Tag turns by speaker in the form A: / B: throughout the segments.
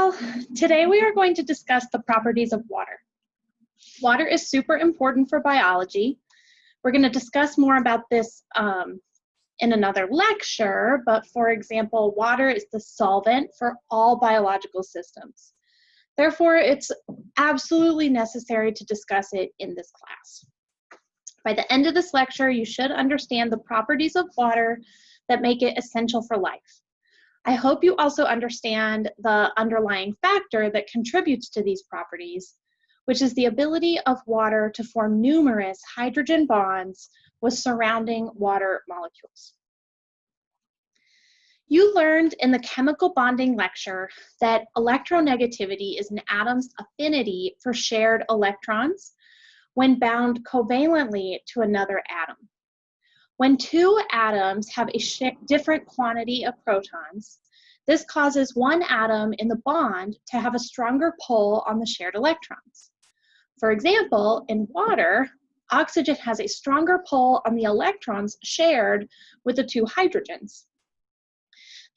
A: Well, today we are going to discuss the properties of water. Water is super important for biology. We're going to discuss more about this in another lecture, but for example, water is the solvent for all biological systems. Therefore, it's absolutely necessary to discuss it in this class. By the end of this lecture, you should understand the properties of water that make it essential for life. I hope you also understand the underlying factor that contributes to these properties, which is the ability of water to form numerous hydrogen bonds with surrounding water molecules. You learned in the chemical bonding lecture that electronegativity is an atom's affinity for shared electrons when bound covalently to another atom. When two atoms have a different quantity of protons, this causes one atom in the bond to have a stronger pull on the shared electrons. For example, in water, oxygen has a stronger pull on the electrons shared with the two hydrogens.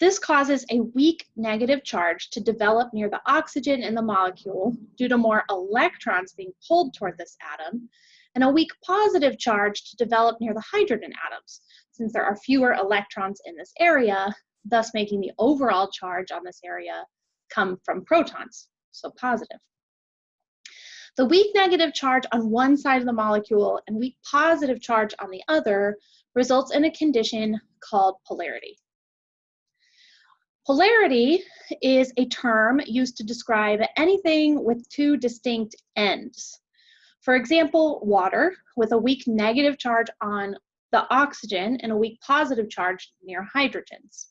A: This causes a weak negative charge to develop near the oxygen in the molecule due to more electrons being pulled toward this atom, and a weak positive charge to develop near the hydrogen atoms, since there are fewer electrons in this area, thus making the overall charge on this area come from protons, so positive. The weak negative charge on one side of the molecule and weak positive charge on the other results in a condition called polarity. Polarity is a term used to describe anything with two distinct ends. For example, water with a weak negative charge on the oxygen and a weak positive charge near hydrogens.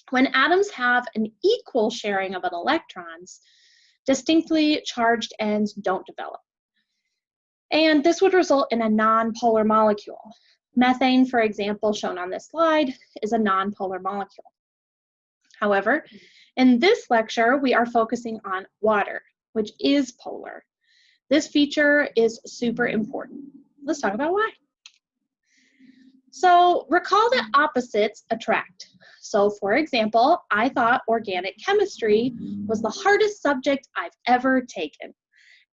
A: When atoms have an equal sharing of electrons, distinctly charged ends don't develop. And this would result in a nonpolar molecule. Methane, for example, shown on this slide, is a nonpolar molecule. However, in this lecture, we are focusing on water, which is polar. This feature is super important. Let's talk about why. So recall that opposites attract. So for example, I thought organic chemistry was the hardest subject I've ever taken.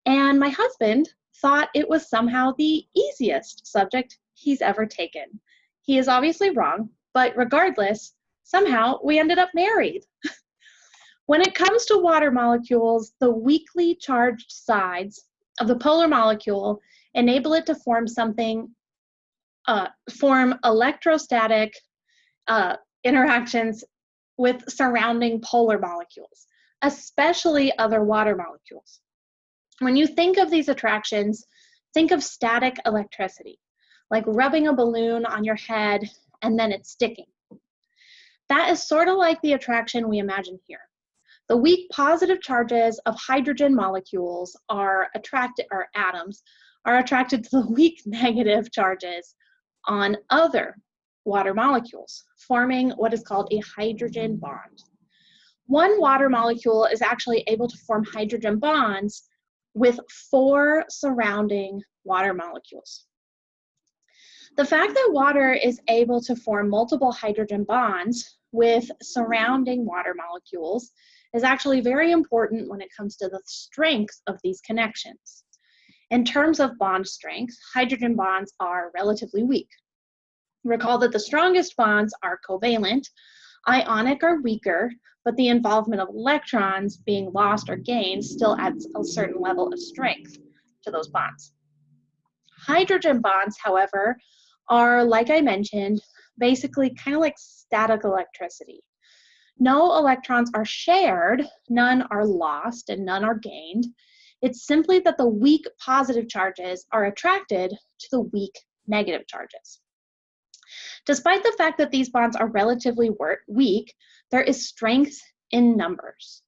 A: And my husband thought it was somehow the easiest subject he's ever taken. He is obviously wrong, but regardless, somehow we ended up married. When it comes to water molecules, the weakly charged sides of the polar molecule enable it to form electrostatic interactions with surrounding polar molecules, especially other water molecules. When you think of these attractions, think of static electricity, like rubbing a balloon on your head and then it's sticking. That is sort of like the attraction we imagine here. The weak positive charges of hydrogen molecules atoms are attracted to the weak negative charges on other water molecules, forming what is called a hydrogen bond. One water molecule is actually able to form hydrogen bonds with 4 surrounding water molecules. The fact that water is able to form multiple hydrogen bonds with surrounding water molecules is actually very important when it comes to the strength of these connections. In terms of bond strength, hydrogen bonds are relatively weak. Recall that the strongest bonds are covalent, ionic are weaker, but the involvement of electrons being lost or gained still adds a certain level of strength to those bonds. Hydrogen bonds, however, are, like I mentioned, basically kind of like static electricity. No electrons are shared, none are lost, and none are gained. It's simply that the weak positive charges are attracted to the weak negative charges. Despite the fact that these bonds are relatively weak, there is strength in numbers.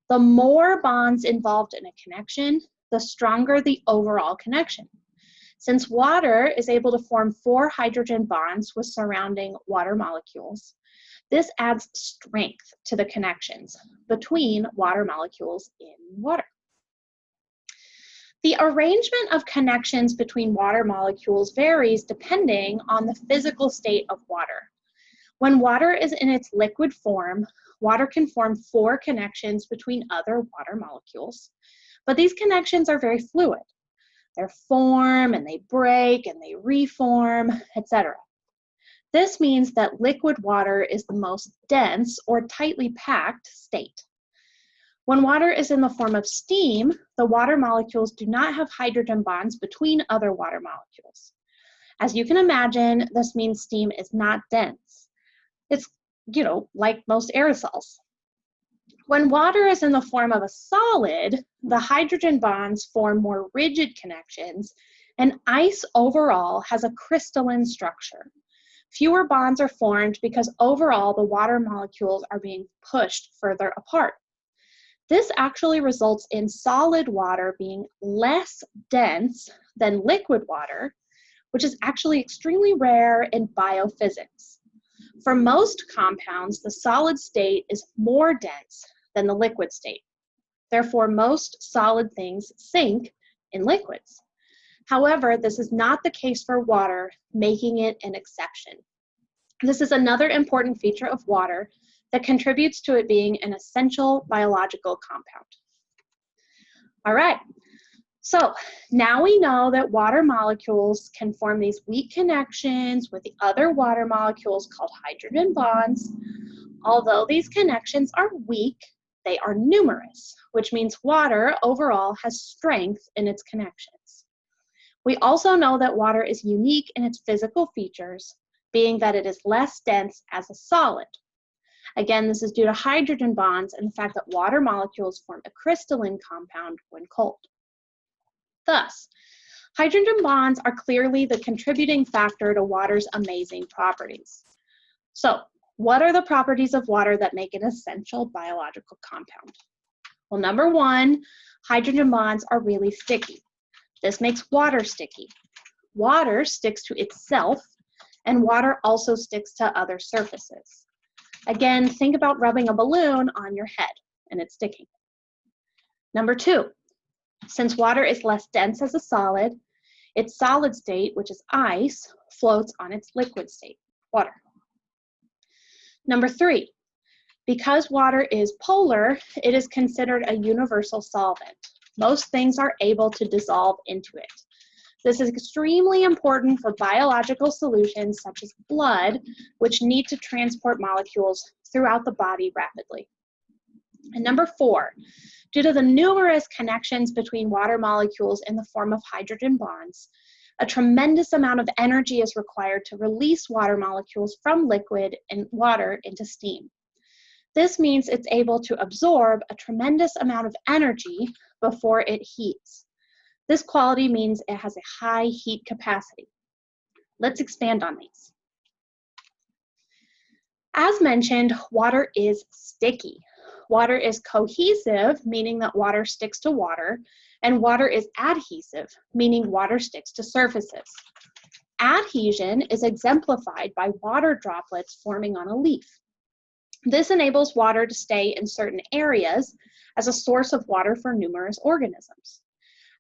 A: The more bonds involved in a connection, the stronger the overall connection. Since water is able to form 4 hydrogen bonds with surrounding water molecules, this adds strength to the connections between water molecules in water. The arrangement of connections between water molecules varies depending on the physical state of water. When water is in its liquid form, water can form 4 connections between other water molecules, but these connections are very fluid. They form and they break and they reform, etc. This means that liquid water is the most dense or tightly packed state. When water is in the form of steam, the water molecules do not have hydrogen bonds between other water molecules. As you can imagine, this means steam is not dense. It's, like most aerosols. When water is in the form of a solid, the hydrogen bonds form more rigid connections, and ice overall has a crystalline structure. Fewer bonds are formed because overall the water molecules are being pushed further apart. This actually results in solid water being less dense than liquid water, which is actually extremely rare in biophysics. For most compounds, the solid state is more dense than the liquid state. Therefore, most solid things sink in liquids. However, this is not the case for water, making it an exception. This is another important feature of water that contributes to it being an essential biological compound. All right, so now we know that water molecules can form these weak connections with the other water molecules called hydrogen bonds. Although these connections are weak, they are numerous, which means water overall has strength in its connections. We also know that water is unique in its physical features, being that it is less dense as a solid. Again, this is due to hydrogen bonds and the fact that water molecules form a crystalline compound when cold. Thus, hydrogen bonds are clearly the contributing factor to water's amazing properties. So, what are the properties of water that make an essential biological compound? Well, number one, hydrogen bonds are really sticky. This makes water sticky. Water sticks to itself, and water also sticks to other surfaces. Again, think about rubbing a balloon on your head, and it's sticking. Number two, since water is less dense as a solid, its solid state, which is ice, floats on its liquid state, water. Number three, because water is polar, it is considered a universal solvent. Most things are able to dissolve into it. This is extremely important for biological solutions such as blood, which need to transport molecules throughout the body rapidly. And number four, due to the numerous connections between water molecules in the form of hydrogen bonds, a tremendous amount of energy is required to release water molecules from liquid and water into steam. This means it's able to absorb a tremendous amount of energy before it heats. This quality means it has a high heat capacity. Let's expand on these. As mentioned, water is sticky. Water is cohesive, meaning that water sticks to water, and water is adhesive, meaning water sticks to surfaces. Adhesion is exemplified by water droplets forming on a leaf. This enables water to stay in certain areas as a source of water for numerous organisms,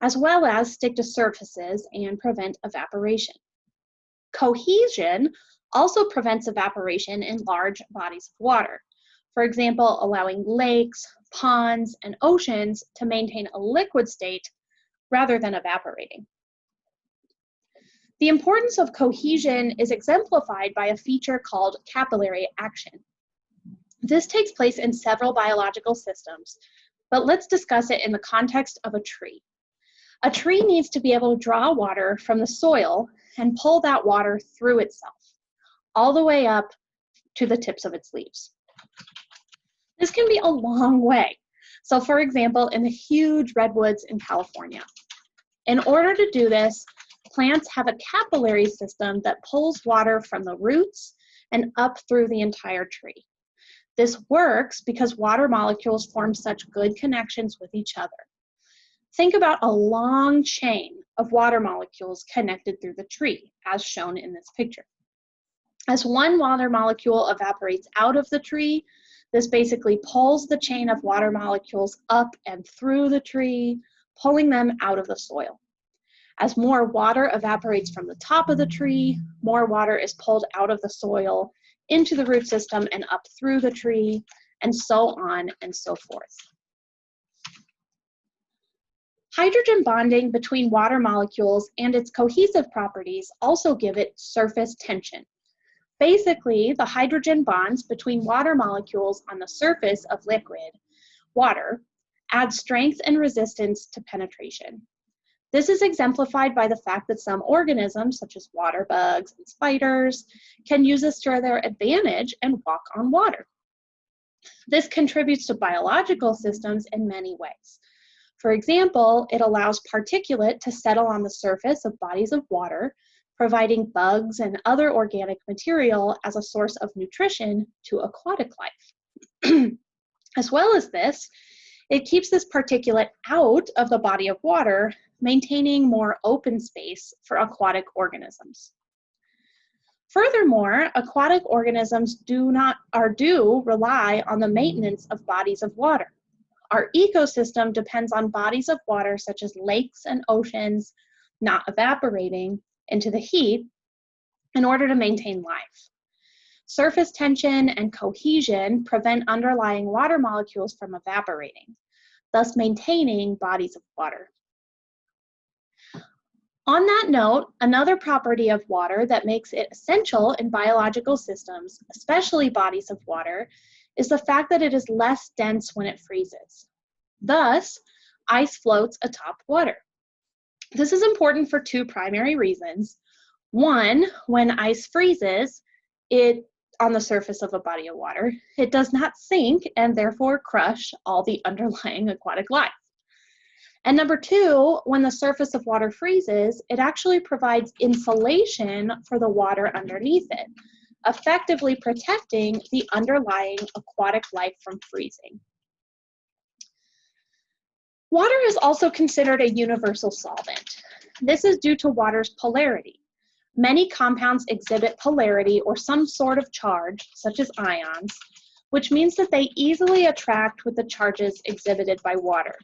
A: as well as stick to surfaces and prevent evaporation. Cohesion also prevents evaporation in large bodies of water. For example, allowing lakes, ponds, and oceans to maintain a liquid state rather than evaporating. The importance of cohesion is exemplified by a feature called capillary action. This takes place in several biological systems, but let's discuss it in the context of a tree. A tree needs to be able to draw water from the soil and pull that water through itself, all the way up to the tips of its leaves. This can be a long way. So for example, in the huge redwoods in California. In order to do this, plants have a capillary system that pulls water from the roots and up through the entire tree. This works because water molecules form such good connections with each other. Think about a long chain of water molecules connected through the tree, as shown in this picture. As one water molecule evaporates out of the tree, this basically pulls the chain of water molecules up and through the tree, pulling them out of the soil. As more water evaporates from the top of the tree, more water is pulled out of the soil into the root system and up through the tree, and so on and so forth. Hydrogen bonding between water molecules and its cohesive properties also give it surface tension. Basically, the hydrogen bonds between water molecules on the surface of liquid water add strength and resistance to penetration. This is exemplified by the fact that some organisms, such as water bugs and spiders, can use this to their advantage and walk on water. This contributes to biological systems in many ways. For example, it allows particulate to settle on the surface of bodies of water, providing bugs and other organic material as a source of nutrition to aquatic life. As well as this, it keeps this particulate out of the body of water, maintaining more open space for aquatic organisms. Furthermore, aquatic organisms do rely on the maintenance of bodies of water. Our ecosystem depends on bodies of water such as lakes and oceans not evaporating into the heat in order to maintain life. Surface tension and cohesion prevent underlying water molecules from evaporating, thus maintaining bodies of water. On that note, another property of water that makes it essential in biological systems, especially bodies of water, is the fact that it is less dense when it freezes. Thus, ice floats atop water. This is important for two primary reasons. One, when ice freezes, on the surface of a body of water, it does not sink and therefore crush all the underlying aquatic life. And number two, when the surface of water freezes, it actually provides insulation for the water underneath it, effectively protecting the underlying aquatic life from freezing. Water is also considered a universal solvent. This is due to water's polarity. Many compounds exhibit polarity or some sort of charge, such as ions, which means that they easily attract with the charges exhibited by water.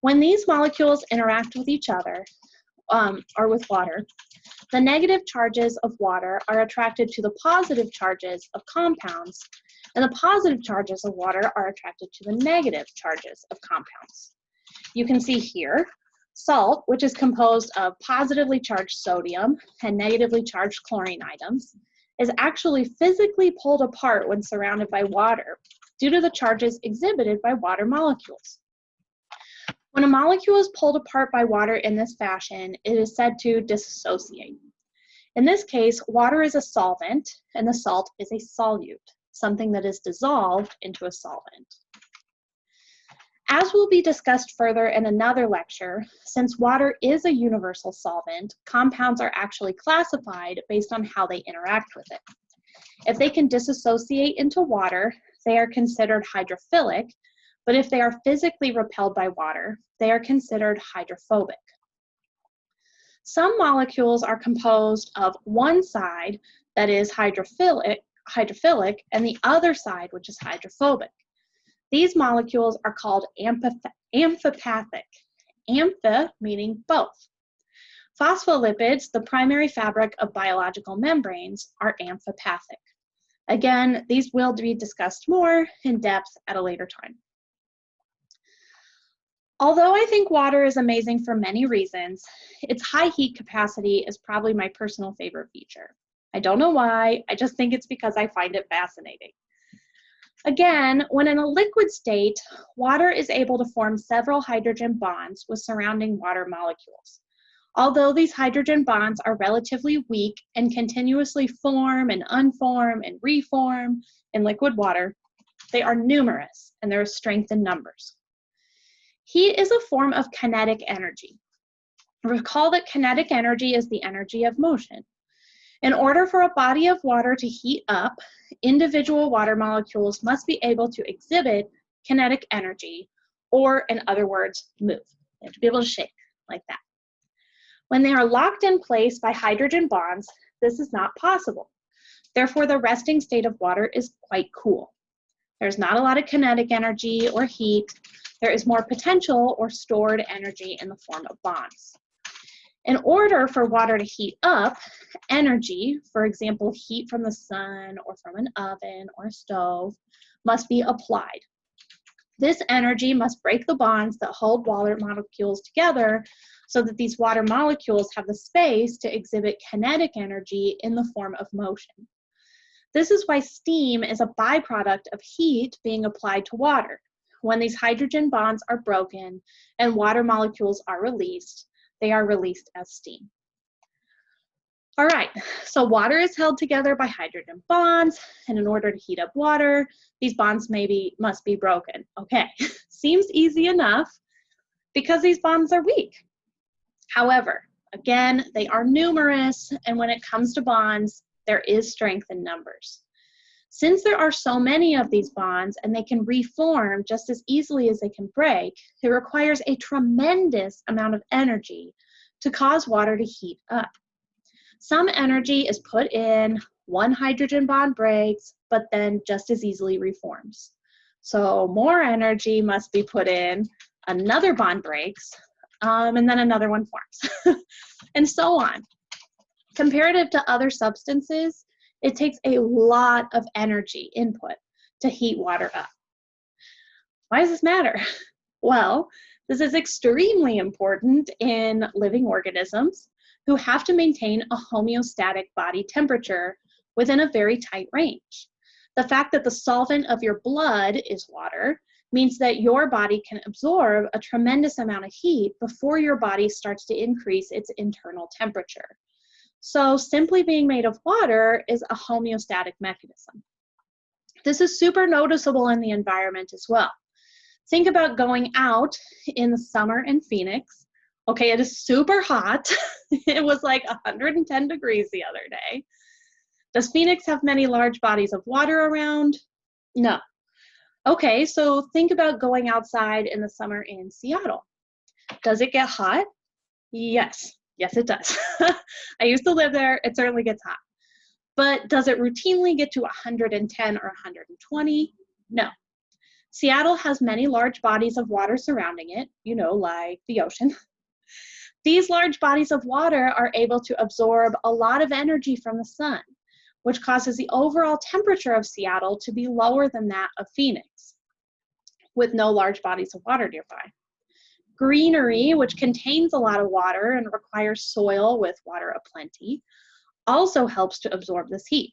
A: When these molecules interact with each other, or with water, the negative charges of water are attracted to the positive charges of compounds, and the positive charges of water are attracted to the negative charges of compounds. You can see here, salt, which is composed of positively charged sodium and negatively charged chlorine items, is actually physically pulled apart when surrounded by water due to the charges exhibited by water molecules. When a molecule is pulled apart by water in this fashion, it is said to dissociate. In this case, water is a solvent and the salt is a solute, something that is dissolved into a solvent. As will be discussed further in another lecture, since water is a universal solvent, compounds are actually classified based on how they interact with it. If they can dissociate into water, they are considered hydrophilic, but if they are physically repelled by water, they are considered hydrophobic. Some molecules are composed of one side that is hydrophilic and the other side which is hydrophobic. These molecules are called amphipathic, amphi meaning both. Phospholipids, the primary fabric of biological membranes, are amphipathic. Again, these will be discussed more in depth at a later time. Although I think water is amazing for many reasons, its high heat capacity is probably my personal favorite feature. I don't know why, I just think it's because I find it fascinating. Again, when in a liquid state, water is able to form several hydrogen bonds with surrounding water molecules. Although these hydrogen bonds are relatively weak and continuously form and unform and reform in liquid water, they are numerous and there is strength in numbers. Heat is a form of kinetic energy. Recall that kinetic energy is the energy of motion. In order for a body of water to heat up, individual water molecules must be able to exhibit kinetic energy, or in other words, move. They have to be able to shake like that. When they are locked in place by hydrogen bonds, this is not possible. Therefore, the resting state of water is quite cool. There's not a lot of kinetic energy or heat. There is more potential or stored energy in the form of bonds. In order for water to heat up, energy, for example, heat from the sun or from an oven or a stove, must be applied. This energy must break the bonds that hold water molecules together so that these water molecules have the space to exhibit kinetic energy in the form of motion. This is why steam is a byproduct of heat being applied to water. When these hydrogen bonds are broken and water molecules are released, they are released as steam. All right, so water is held together by hydrogen bonds, and in order to heat up water, these bonds must be broken. Okay, seems easy enough because these bonds are weak. However, again, they are numerous, and when it comes to bonds, there is strength in numbers. Since there are so many of these bonds and they can reform just as easily as they can break, it requires a tremendous amount of energy to cause water to heat up. Some energy is put in, one hydrogen bond breaks, but then just as easily reforms. So more energy must be put in, another bond breaks, and then another one forms, and so on. Comparative to other substances, it takes a lot of energy input to heat water up. Why does this matter? Well, this is extremely important in living organisms who have to maintain a homeostatic body temperature within a very tight range. The fact that the solvent of your blood is water means that your body can absorb a tremendous amount of heat before your body starts to increase its internal temperature. So simply being made of water is a homeostatic mechanism. This is super noticeable in the environment as well. Think about going out in the summer in Phoenix. Okay, it is super hot. It was like 110 degrees the other day. Does Phoenix have many large bodies of water around? No. Okay, so think about going outside in the summer in Seattle. Does it get hot? Yes. Yes, it does. I used to live there. It certainly gets hot. But does it routinely get to 110 or 120? No. Seattle has many large bodies of water surrounding it, like the ocean. These large bodies of water are able to absorb a lot of energy from the sun, which causes the overall temperature of Seattle to be lower than that of Phoenix, with no large bodies of water nearby. Greenery, which contains a lot of water and requires soil with water aplenty, also helps to absorb this heat.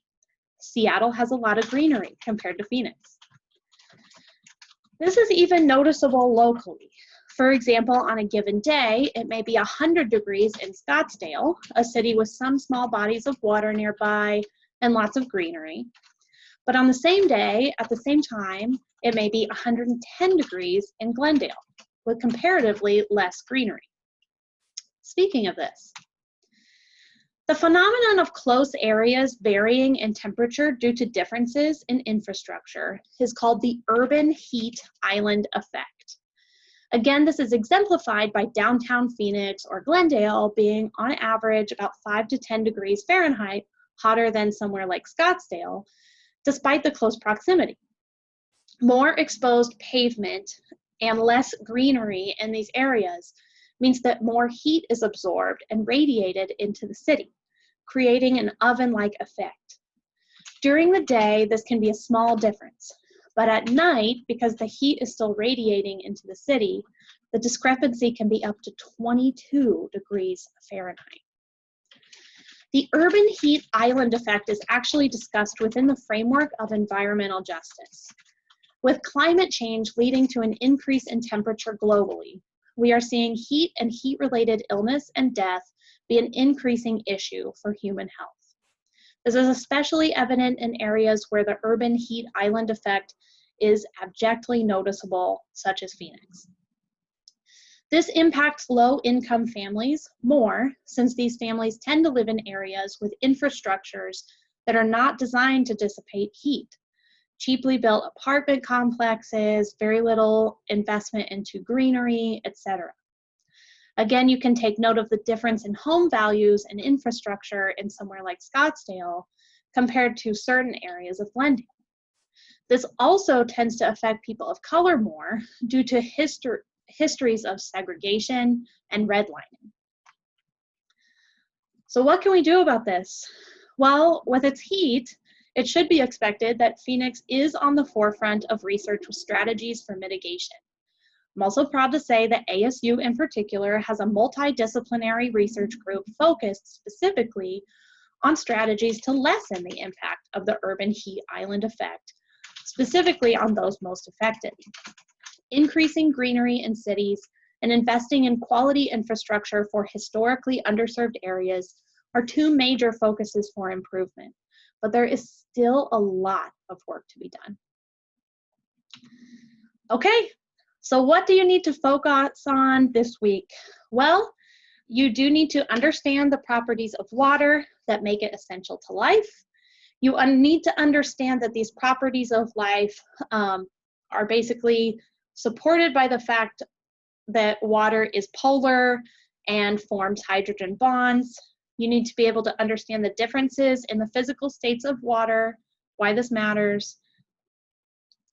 A: Seattle has a lot of greenery compared to Phoenix. This is even noticeable locally. For example, on a given day, it may be 100 degrees in Scottsdale, a city with some small bodies of water nearby and lots of greenery. But on the same day, at the same time, it may be 110 degrees in Glendale, with comparatively less greenery. Speaking of this, the phenomenon of close areas varying in temperature due to differences in infrastructure is called the urban heat island effect. Again, this is exemplified by downtown Phoenix or Glendale being on average about 5 to 10 degrees Fahrenheit hotter than somewhere like Scottsdale, despite the close proximity. More exposed pavement and less greenery in these areas means that more heat is absorbed and radiated into the city, creating an oven-like effect. During the day, this can be a small difference, but at night, because the heat is still radiating into the city, the discrepancy can be up to 22 degrees Fahrenheit. The urban heat island effect is actually discussed within the framework of environmental justice. With climate change leading to an increase in temperature globally, we are seeing heat and heat-related illness and death be an increasing issue for human health. This is especially evident in areas where the urban heat island effect is abjectly noticeable, such as Phoenix. This impacts low-income families more, since these families tend to live in areas with infrastructures that are not designed to dissipate heat. Cheaply built apartment complexes, very little investment into greenery, etc. Again, you can take note of the difference in home values and infrastructure in somewhere like Scottsdale compared to certain areas of Glendale. This also tends to affect people of color more due to histories of segregation and redlining. So what can we do about this? Well, with its heat, it should be expected that Phoenix is on the forefront of research with strategies for mitigation. I'm also proud to say that ASU in particular has a multidisciplinary research group focused specifically on strategies to lessen the impact of the urban heat island effect, specifically on those most affected. Increasing greenery in cities and investing in quality infrastructure for historically underserved areas are two major focuses for improvement, but there is still a lot of work to be done. Okay, so what do you need to focus on this week? Well, you do need to understand the properties of water that make it essential to life. You need to understand that these properties of life are basically supported by the fact that water is polar and forms hydrogen bonds. You need to be able to understand the differences in the physical states of water, why this matters.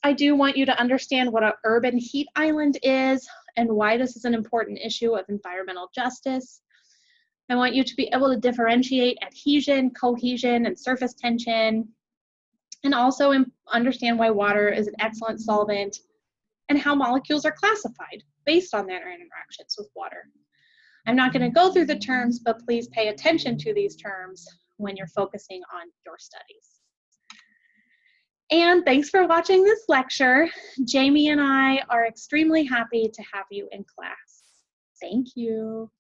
A: I do want you to understand what an urban heat island is and why this is an important issue of environmental justice. I want you to be able to differentiate adhesion, cohesion, and surface tension, and also understand why water is an excellent solvent and how molecules are classified based on their interactions with water. I'm not going to go through the terms, but please pay attention to these terms when you're focusing on your studies. And thanks for watching this lecture. Jamie and I are extremely happy to have you in class. Thank you.